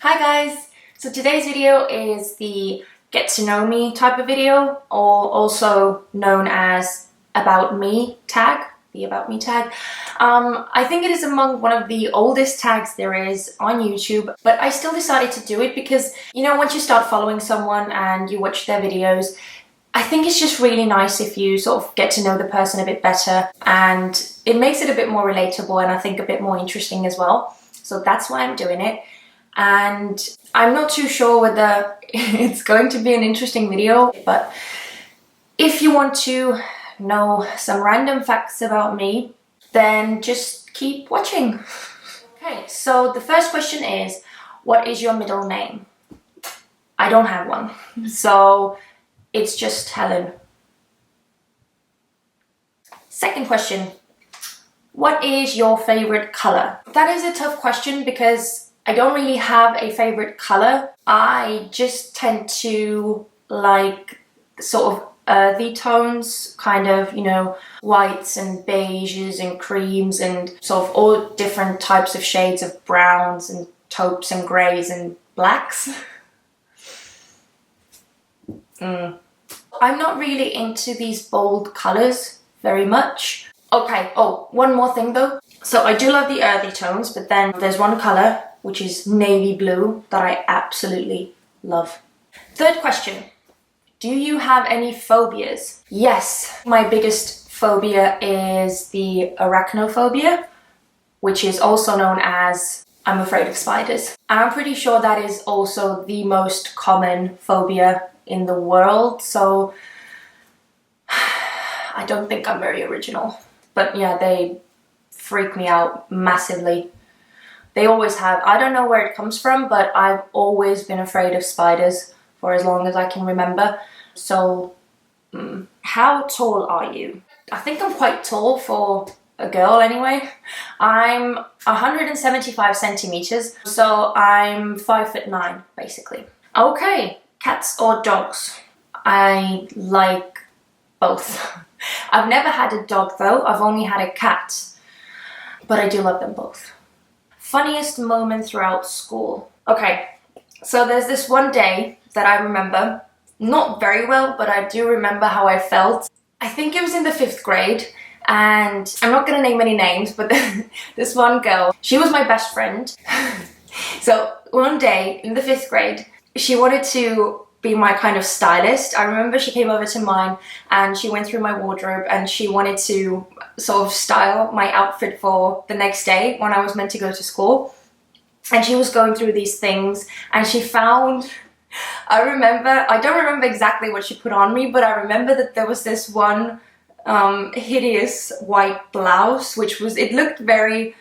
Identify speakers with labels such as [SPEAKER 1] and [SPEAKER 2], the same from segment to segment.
[SPEAKER 1] Hi guys! So today's video is the get to know me type of video, or also known as about me tag, the about me tag. I think it is among one of the oldest tags there is on YouTube, but I still decided to do it because, you know, once you start following someone and you watch their videos, I think it's just really nice if you sort of get to know the person a bit better, and it makes it a bit more relatable and I think a bit more interesting as well. So that's why I'm doing it. And I'm not too sure whether it's going to be an interesting video, but if you want to know some random facts about me, then just keep watching. Okay, so the first question is, what is your middle name? I don't have one, so it's just Helen. Second question, what is your favorite color? That is a tough question because I don't really have a favorite color. I just tend to like sort of earthy tones, kind of, you know, whites and beiges and creams and sort of all different types of shades of browns and taupes and greys and blacks. I'm not really into these bold colors very much. Okay, oh, one more thing though. So I do love the earthy tones, but then there's one color which is navy blue that I absolutely love. Third question, do you have any phobias? Yes, my biggest phobia is the arachnophobia, which is also known as I'm afraid of spiders. And I'm pretty sure that is also the most common phobia in the world, so I don't think I'm very original. But yeah, they freak me out massively. They always have. I don't know where it comes from, but I've always been afraid of spiders for as long as I can remember. So, how tall are you? I think I'm quite tall for a girl anyway. I'm 175 centimeters, so I'm 5'9" basically. Okay, cats or dogs? I like both. I've never had a dog though, I've only had a cat, but I do love them both. Funniest moment throughout school. Okay, so there's this one day that I remember, not very well, but I do remember how I felt. I think it was in the 5th grade, and I'm not gonna name any names, but this one girl, she was my best friend. So one day in the 5th grade, she wanted to be my kind of stylist. I remember she came over to mine and she went through my wardrobe and she wanted to sort of style my outfit for the next day when I was meant to go to school. And she was going through these things and she found, I don't remember exactly what she put on me, but I remember that there was this one hideous white blouse, which was, it looked very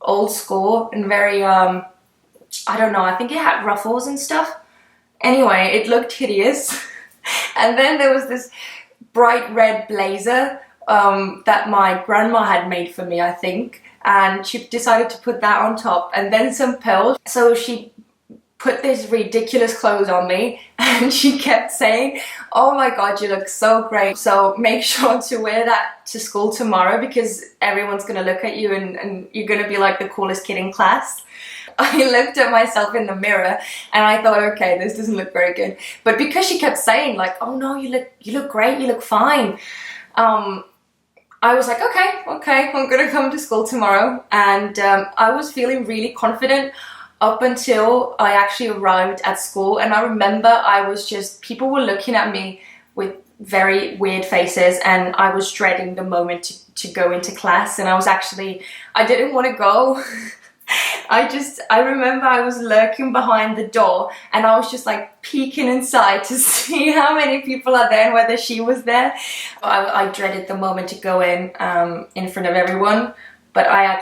[SPEAKER 1] old school and very, I don't know, I think it had ruffles and stuff. Anyway, it looked hideous. And then there was this bright red blazer that my grandma had made for me, I think. And she decided to put that on top and then some pearls. So she put this ridiculous clothes on me and she kept saying, oh my god, you look so great. So make sure to wear that to school tomorrow because everyone's gonna look at you and you're gonna be like the coolest kid in class. I looked at myself in the mirror and I thought, okay, this doesn't look very good. But because she kept saying like, oh no, you look great, you look fine. I was like, okay, I'm gonna come to school tomorrow. And I was feeling really confident up until I actually arrived at school. And I remember people were looking at me with very weird faces and I was dreading the moment to go into class. And I didn't want to go. I remember I was lurking behind the door and I was just like peeking inside to see how many people are there and whether she was there. I dreaded the moment to go in front of everyone, but I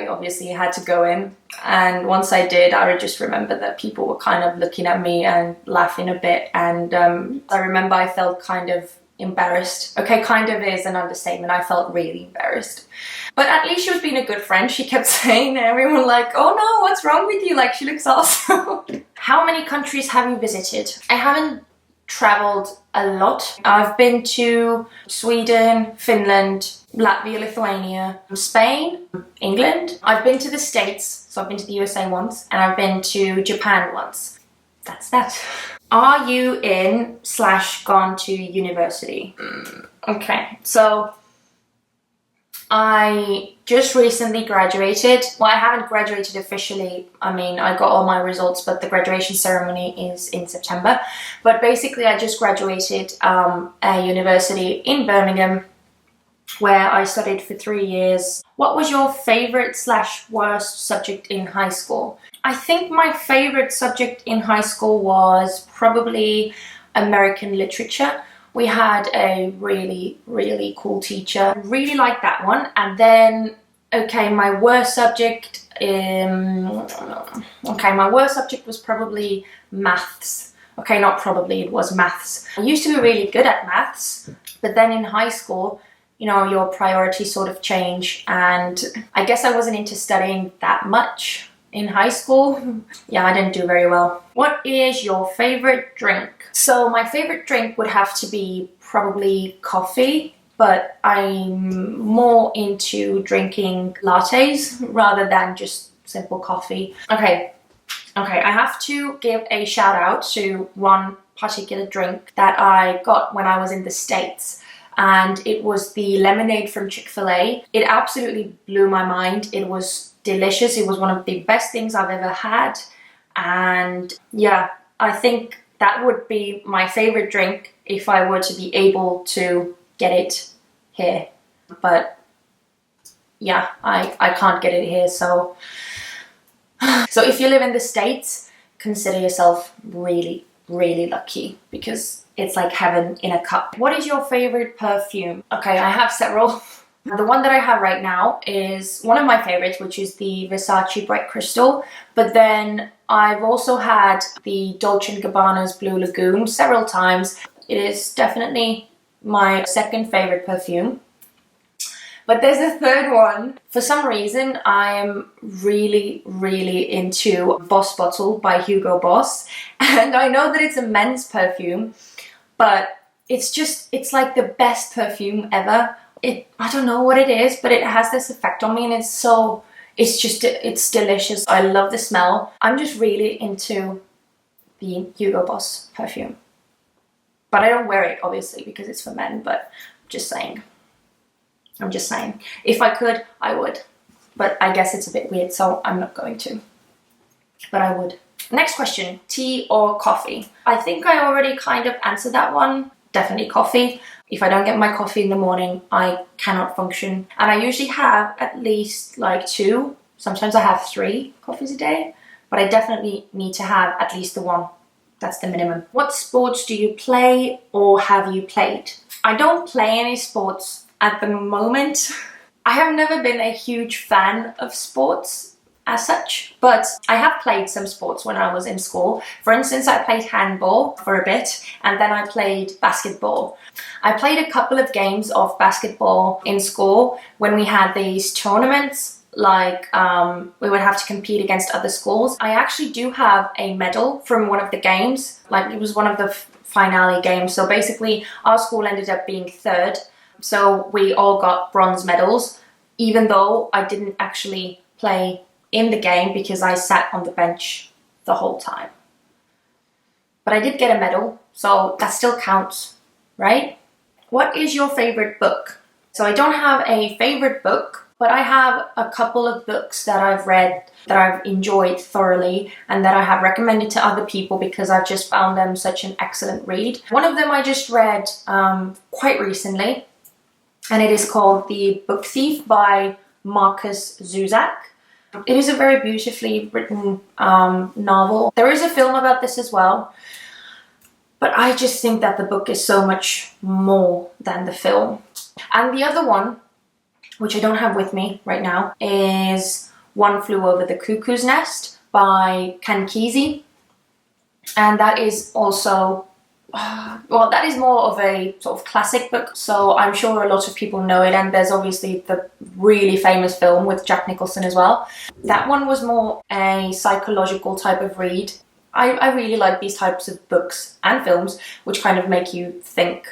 [SPEAKER 1] obviously had to go in, and once I did, I just remember that people were kind of looking at me and laughing a bit, and I remember I felt kind of embarrassed. Okay, kind of is an understatement. I felt really embarrassed. But at least she was being a good friend. She kept saying to everyone like, oh no, what's wrong with you? Like, she looks awesome. How many countries have you visited? I haven't traveled a lot. I've been to Sweden, Finland, Latvia, Lithuania, Spain, England. I've been to the States, so I've been to the USA once, and I've been to Japan once. That's that. Are you in/gone to university? Okay, so I just recently graduated. Well, I haven't graduated officially. I mean, I got all my results, but the graduation ceremony is in September. But basically, I just graduated a university in Birmingham where I studied for 3 years. What was your favorite/worst subject in high school? I think my favorite subject in high school was probably American literature. We had a really, really cool teacher. I really liked that one. And then, okay, my worst subject, my worst subject was probably maths. Okay, not probably, it was maths. I used to be really good at maths, but then in high school, you know, your priorities sort of change, and I guess I wasn't into studying that much in high school. Yeah, I didn't do very well. What is your favorite drink? So my favorite drink would have to be probably coffee, but I'm more into drinking lattes rather than just simple coffee. Okay, I have to give a shout out to one particular drink that I got when I was in the States. And it was the lemonade from Chick-fil-A. It absolutely blew my mind. It was delicious. It was one of the best things I've ever had. And yeah, I think that would be my favorite drink if I were to be able to get it here. But yeah, I can't get it here. So if you live in the States, consider yourself really, really lucky, because it's like heaven in a cup. What is your favorite perfume? Okay, I have several. The one that I have right now is one of my favorites, which is the Versace Bright Crystal. But then I've also had the Dolce & Gabbana's Blue Lagoon several times. It is definitely my second favorite perfume. But there's a third one. For some reason, I'm really, really into Boss Bottle by Hugo Boss. And I know that it's a men's perfume, but it's like the best perfume ever. I don't know what it is, but it has this effect on me, and it's delicious. I love the smell. I'm just really into the Hugo Boss perfume. But I don't wear it, obviously, because it's for men, but I'm just saying. If I could, I would. But I guess it's a bit weird, so I'm not going to. But I would. Next question, tea or coffee? I think I already kind of answered that one. Definitely coffee. If I don't get my coffee in the morning, I cannot function. And I usually have at least like 2, sometimes I have 3 coffees a day, but I definitely need to have at least the 1. That's the minimum. What sports do you play or have you played? I don't play any sports at the moment. I have never been a huge fan of sports as such, but I have played some sports when I was in school. For instance, I played handball for a bit, and then I played basketball. I played a couple of games of basketball in school when we had these tournaments, like we would have to compete against other schools. I actually do have a medal from one of the games, like it was one of the finale games. So basically our school ended up being 3rd, so we all got bronze medals, even though I didn't actually play in the game because I sat on the bench the whole time. But I did get a medal, so that still counts, right? What is your favorite book? So I don't have a favorite book, but I have a couple of books that I've read that I've enjoyed thoroughly and that I have recommended to other people because I've just found them such an excellent read. One of them I just read quite recently, and it is called The Book Thief by Markus Zusak. It is a very beautifully written novel. There is a film about this as well, but I just think that the book is so much more than the film. And the other one, which I don't have with me right now, is One Flew Over the Cuckoo's Nest by Ken Kesey. And that is also, well, that is more of a sort of classic book, so I'm sure a lot of people know it, and there's obviously the really famous film with Jack Nicholson as well. That one was more a psychological type of read. I really like these types of books and films which kind of make you think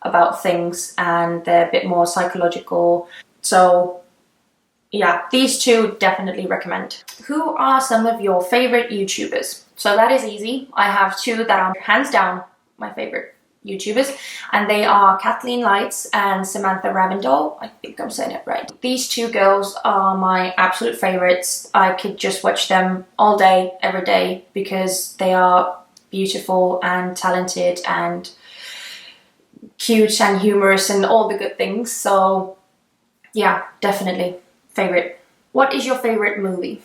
[SPEAKER 1] about things, and they're a bit more psychological. So yeah, these two definitely recommend. Who are some of your favorite YouTubers? So that is easy. I have two that are hands down my favorite YouTubers, and they are Kathleen Lights and Samantha Ravindall. I think I'm saying it right. These two girls are my absolute favorites. I could just watch them all day, every day, because they are beautiful and talented and cute and humorous and all the good things. So yeah, definitely favorite. What is your favorite movie?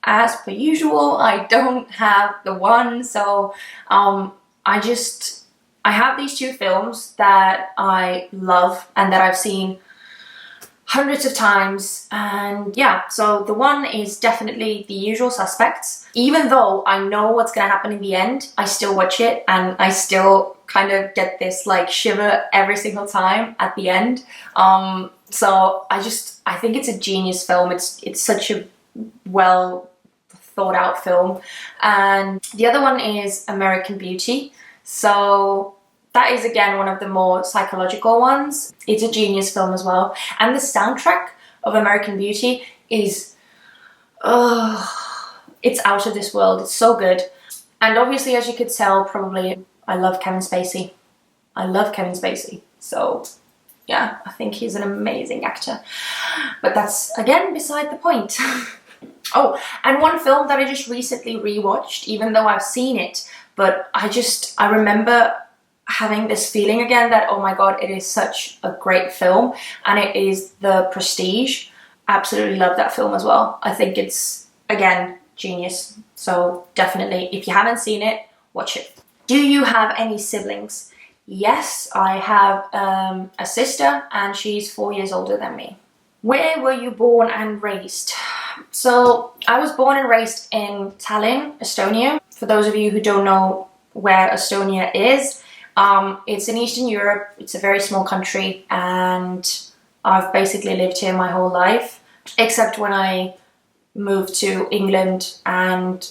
[SPEAKER 1] As per usual, I don't have the one, so I have these two films that I love and that I've seen hundreds of times, and yeah, so the one is definitely The Usual Suspects. Even though I know what's gonna happen in the end, I still watch it and I still kind of get this like shiver every single time at the end. So I think it's a genius film. It's such a well thought out film. And the other one is American Beauty. So that is again one of the more psychological ones. It's a genius film as well. And the soundtrack of American Beauty is, it's out of this world. It's so good. And obviously, as you could tell, probably I love Kevin Spacey. I love Kevin Spacey. So yeah, I think he's an amazing actor. But that's again beside the point. Oh, and one film that I just recently rewatched, even though I've seen it, but I remember having this feeling again that, oh my god, it is such a great film, and it is The Prestige. Absolutely love that film as well. I think it's, again, genius. So definitely, if you haven't seen it, watch it. Do you have any siblings? Yes, I have a sister, and she's 4 years older than me. Where were you born and raised? So I was born and raised in Tallinn, Estonia. For those of you who don't know where Estonia is, it's in Eastern Europe. It's a very small country, and I've basically lived here my whole life, except when I moved to England and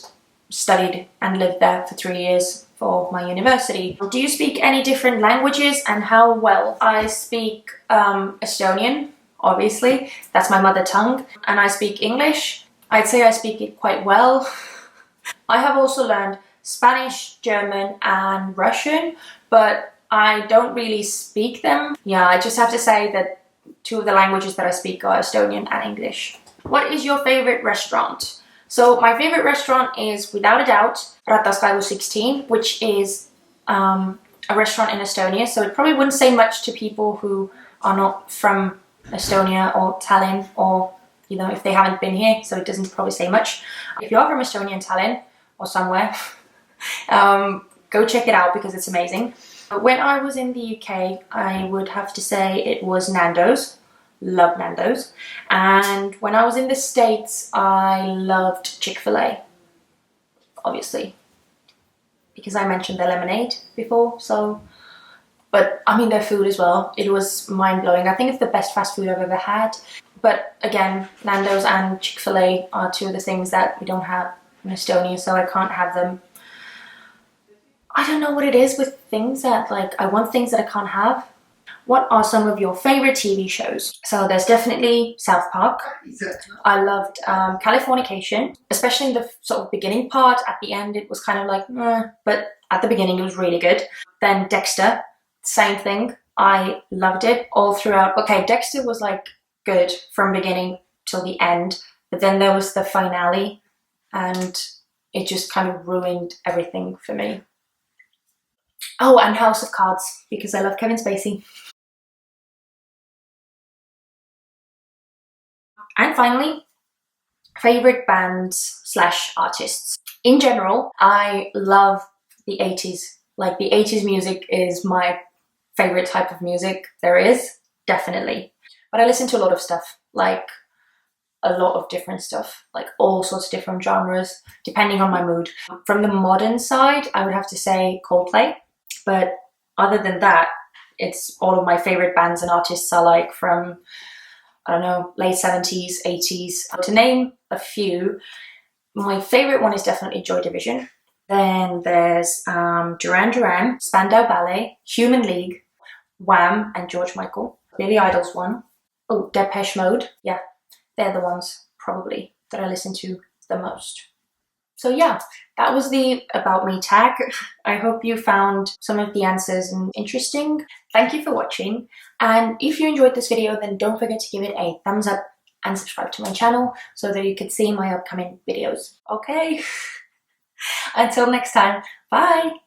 [SPEAKER 1] studied and lived there for 3 years for my university. Do you speak any different languages, and how well? I speak Estonian, obviously. That's my mother tongue. And I speak English. I'd say I speak it quite well. I have also learned Spanish, German, and Russian, but I don't really speak them. Yeah, I just have to say that two of the languages that I speak are Estonian and English. What is your favorite restaurant? So my favorite restaurant is, without a doubt, Rataskaivu 16, which is a restaurant in Estonia. So it probably wouldn't say much to people who are not from Estonia or Tallinn, or you know, if they haven't been here, so it doesn't probably say much. If you are from Estonia and Tallinn or somewhere, go check it out because it's amazing. When I was in the UK, I would have to say it was Nando's. Love Nando's. And when I was in the States, I loved Chick-fil-A, obviously, because I mentioned the lemonade before. So, but I mean their food as well. It was mind-blowing. I think it's the best fast food I've ever had. But again, Nando's and Chick-fil-A are two of the things that we don't have in Estonia, so I can't have them. I don't know what it is with things that, like, I want things that I can't have. What are some of your favorite TV shows? So there's definitely South Park. I loved Californication, especially in the sort of beginning part. At the end, it was kind of like, but at the beginning, it was really good. Then Dexter, same thing. I loved it all throughout. Okay, Dexter was like good from beginning till the end, but then there was the finale, and it just kind of ruined everything for me. Oh, and House of Cards, because I love Kevin Spacey. And finally, favorite bands / artists. In general, I love the 80s. Like, the 80s music is my favorite type of music there is, definitely. But I listen to a lot of stuff, like a lot of different stuff, like all sorts of different genres, depending on my mood. From the modern side, I would have to say Coldplay. But other than that, it's all of my favorite bands and artists are like from, I don't know, late 70s, 80s. To name a few, my favorite one is definitely Joy Division. Then there's Duran Duran, Spandau Ballet, Human League, Wham, and George Michael. Billy Idol's one. Oh, Depeche Mode. Yeah, they're the ones probably that I listen to the most. So yeah, that was the About Me tag. I hope you found some of the answers interesting. Thank you for watching. And if you enjoyed this video, then don't forget to give it a thumbs up and subscribe to my channel so that you can see my upcoming videos. Okay? Until next time, bye!